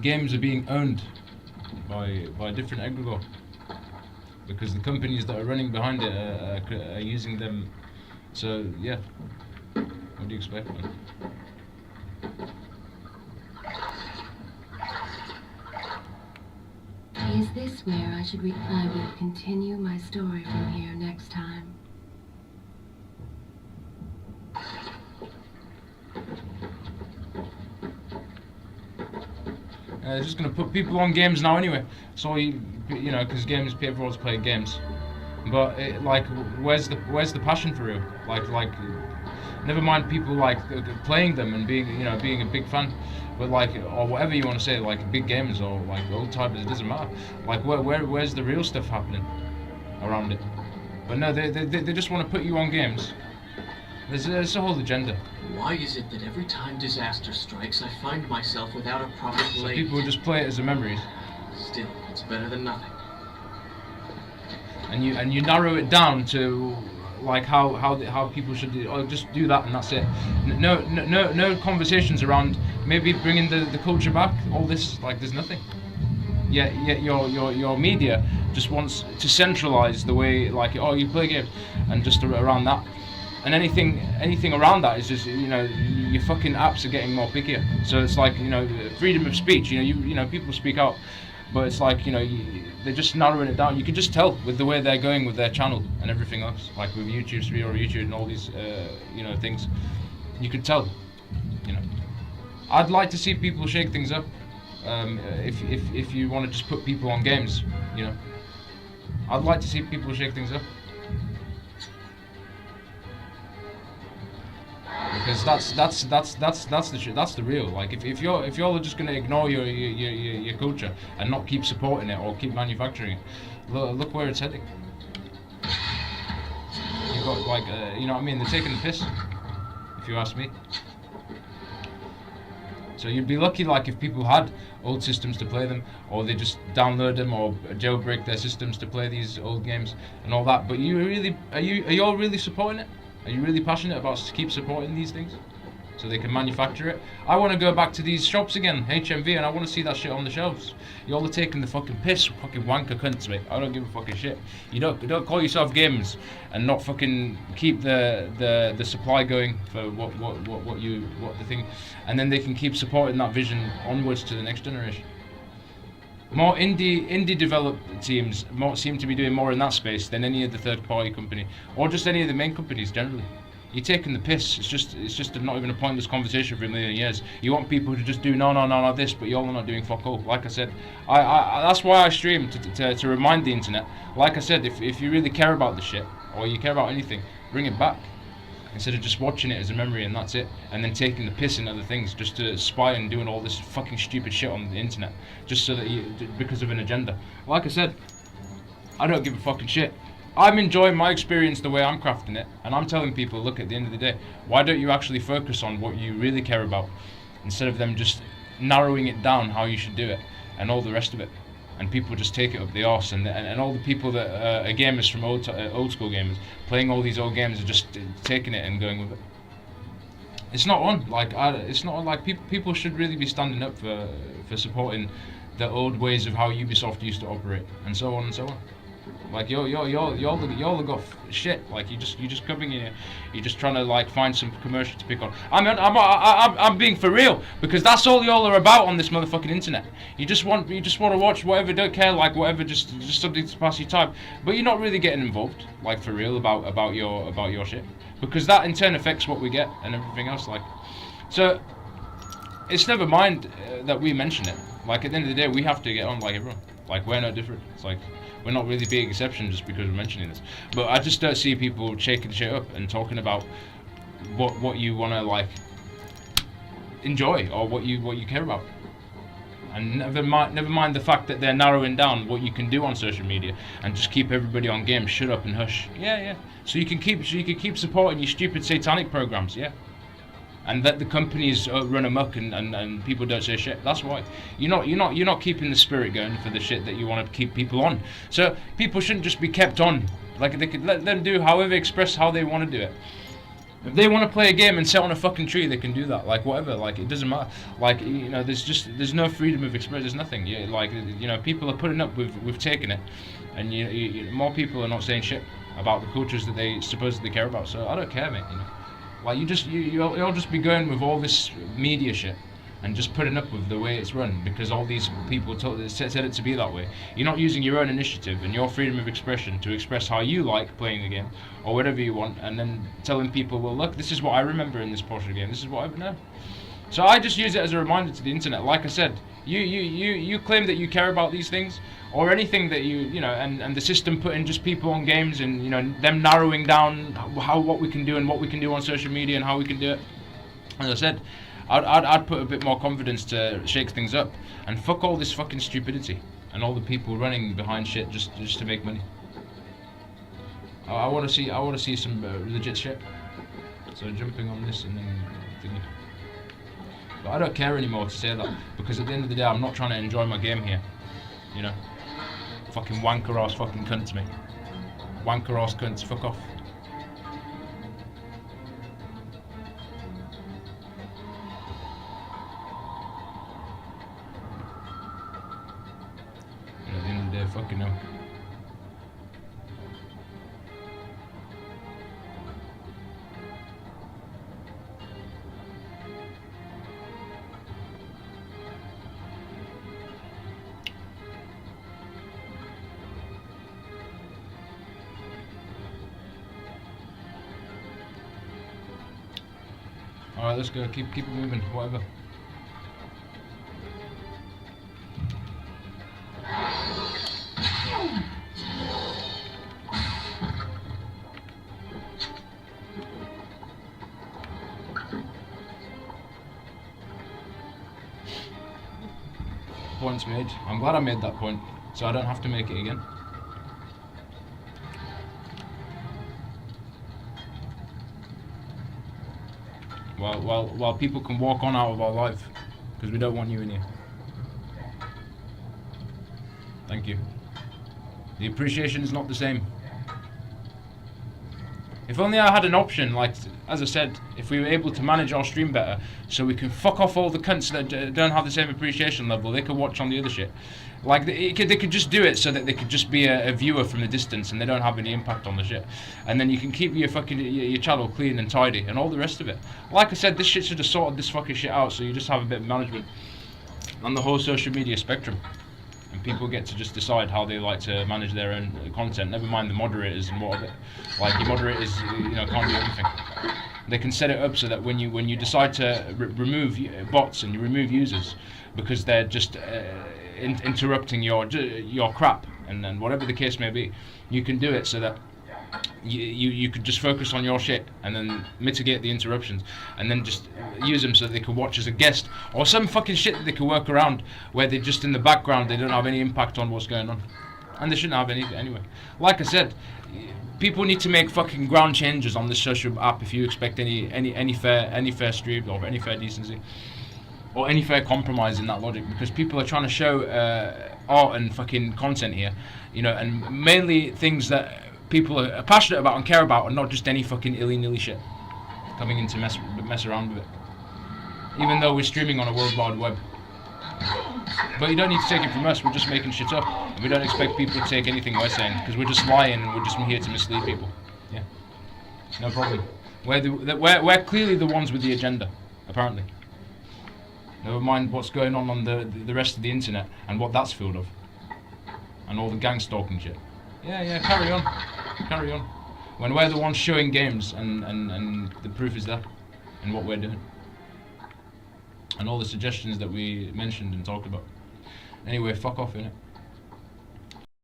games are being owned by different egregore, because the companies that are running behind it are using them. So yeah, what do you expect, man? Is this where I should I will continue my story from here next time. They're just gonna put people on games now anyway. So you know, because everyone's playing games. But where's the passion for it? Never mind people playing them and being a big fan, but or whatever you want to say, big gamers or old timers, it doesn't matter. Where's the real stuff happening around it? But no, they just want to put you on games. There's a whole agenda. Why is it that every time disaster strikes, I find myself without a proper blade? So people will just play it as a memory. Still, it's better than nothing. And you narrow it down to how people should do. Oh, just do that and that's it. No conversations around maybe bringing the culture back. All this there's nothing. Yet your media just wants to centralize the way you play games, and just around that. And anything around that is just your fucking apps are getting more pickier. So it's freedom of speech. People speak out, but it's they're just narrowing it down. You can just tell with the way they're going with their channel and everything else, with YouTube, YouTube and all these things. You could tell. I'd like to see people shake things up. If you want to just put people on games, I'd like to see people shake things up. Because that's the shit. That's the real. If you're just gonna ignore your culture and not keep supporting it or keep manufacturing it, look where it's heading. You've got you know what I mean? They're taking the piss, if you ask me. So you'd be lucky if people had old systems to play them, or they just download them or jailbreak their systems to play these old games and all that. But are you all really supporting it? Are you really passionate about keep supporting these things so they can manufacture it? I want to go back to these shops again, HMV, and I want to see that shit on the shelves. Y'all are taking the fucking piss, fucking wanker cunts, mate. I don't give a fucking shit. You don't call yourself gamers and not fucking keep the supply going for what the thing, and then they can keep supporting that vision onwards to the next generation. More indie developed teams seem to be doing more in that space than any of the third party company, or just any of the main companies generally. You're taking the piss. It's just not even a pointless conversation for a million years. You want people to just do no this, but y'all are not doing fuck all. Like I said, I that's why I stream to remind the internet. Like I said, if you really care about the shit or you care about anything, bring it back. Instead of just watching it as a memory and that's it, and then taking the piss in other things just to spy and doing all this fucking stupid shit on the internet, just so that because of an agenda. Like I said, I don't give a fucking shit. I'm enjoying my experience the way I'm crafting it, and I'm telling people, look, at the end of the day, why don't you actually focus on what you really care about, instead of them just narrowing it down how you should do it, and all the rest of it. And people just take it up the arse, and all the people that are gamers from old school gamers playing all these old games are just taking it and going with it. It's not on. It's not on. People should really be standing up for supporting the old ways of how Ubisoft used to operate, and so on and so on. Y'all got shit. You're just coming here. You're just trying to find some commercial to pick on. I'm being for real, because that's all y'all are about on this motherfucking internet. You just want to watch whatever, don't care, whatever, just something to pass your time. But you're not really getting involved, for real, about your shit, because that in turn affects what we get and everything else. So it's never mind that we mention it. At the end of the day, we have to get on like everyone. We're no different. It's we're not really being exception just because we're mentioning this. But I just don't see people shaking shit up and talking about what you want to enjoy or what you care about. And never mind the fact that they're narrowing down what you can do on social media and just keep everybody on games. Shut up and hush. Yeah. So you can keep supporting your stupid satanic programs. Yeah. And that the companies run amok and people don't say shit. That's why you're not keeping the spirit going for the shit that you want to keep people on. So people shouldn't just be kept on. They could let them do express how they want to do it. If they want to play a game and sit on a fucking tree, they can do that. Like whatever. Like it doesn't matter. Like there's no freedom of expression. There's nothing. People are putting up with taking it, and more people are not saying shit about the cultures that they supposedly care about. So I don't care, mate. Like you'll just be going with all this media shit and just putting up with the way it's run because all these people said it to be that way. You're not using your own initiative and your freedom of expression to express how you like playing the game or whatever you want, and then telling people, well, look, this is what I remember in this portion of the game. This is what I know. So I just use it as a reminder to the internet. Like I said, you claim that you care about these things or anything that and the system putting just people on games and them narrowing down what we can do and what we can do on social media and how we can do it. As I said, I'd put a bit more confidence to shake things up and fuck all this fucking stupidity and all the people running behind shit just to make money. I want to see some legit shit. So jumping on this and then thingy. But I don't care anymore to say that because at the end of the day I'm not trying to enjoy my game here. Fucking wanker ass fucking cunts, mate. Wanker ass cunts, fuck off. At the end of the day, fucking no. Alright, let's go. Keep it moving. Whatever. Point's made. I'm glad I made that point, so I don't have to make it again. While people can walk on out of our life, because we don't want you in here. Thank you. The appreciation is not the same. If only I had an option, like, as I said, if we were able to manage our stream better, so we can fuck off all the cunts that don't have the same appreciation level, they could watch on the other shit. Like, they could just do it so that they could just be a viewer from the distance and they don't have any impact on the shit. And then you can keep your channel clean and tidy and all the rest of it. Like I said, this shit should have sorted this fucking shit out so you just have a bit of management on the whole social media spectrum. And people get to just decide how they like to manage their own content. Never mind the moderators and what of it. Like, your moderators, can't do everything. They can set it up so that when you decide to remove bots and you remove users because they're just interrupting your crap and whatever the case may be, you can do it so that you could just focus on your shit and then mitigate the interruptions and then just use them so they can watch as a guest or some fucking shit that they can work around where they're just in the background, they don't have any impact on what's going on, and they shouldn't have any anyway. Like I said, people need to make fucking ground changes on this social app if you expect any fair stream or any fair decency or any fair compromise in that logic, because people are trying to show art and fucking content here, and mainly things that people are passionate about and care about, and not just any fucking illy-nilly shit coming in to mess around with it. Even though we're streaming on a world wide web. But you don't need to take it from us, we're just making shit up. And we don't expect people to take anything we're saying, because we're just lying and we're just here to mislead people. Yeah. No problem. We're clearly the ones with the agenda, apparently. Never mind what's going on the rest of the internet and what that's filled of. And all the gang stalking shit. Yeah, carry on. Carry on. When we're the ones showing games and the proof is there in what we're doing. And all the suggestions that we mentioned and talked about. Anyway, fuck off, innit?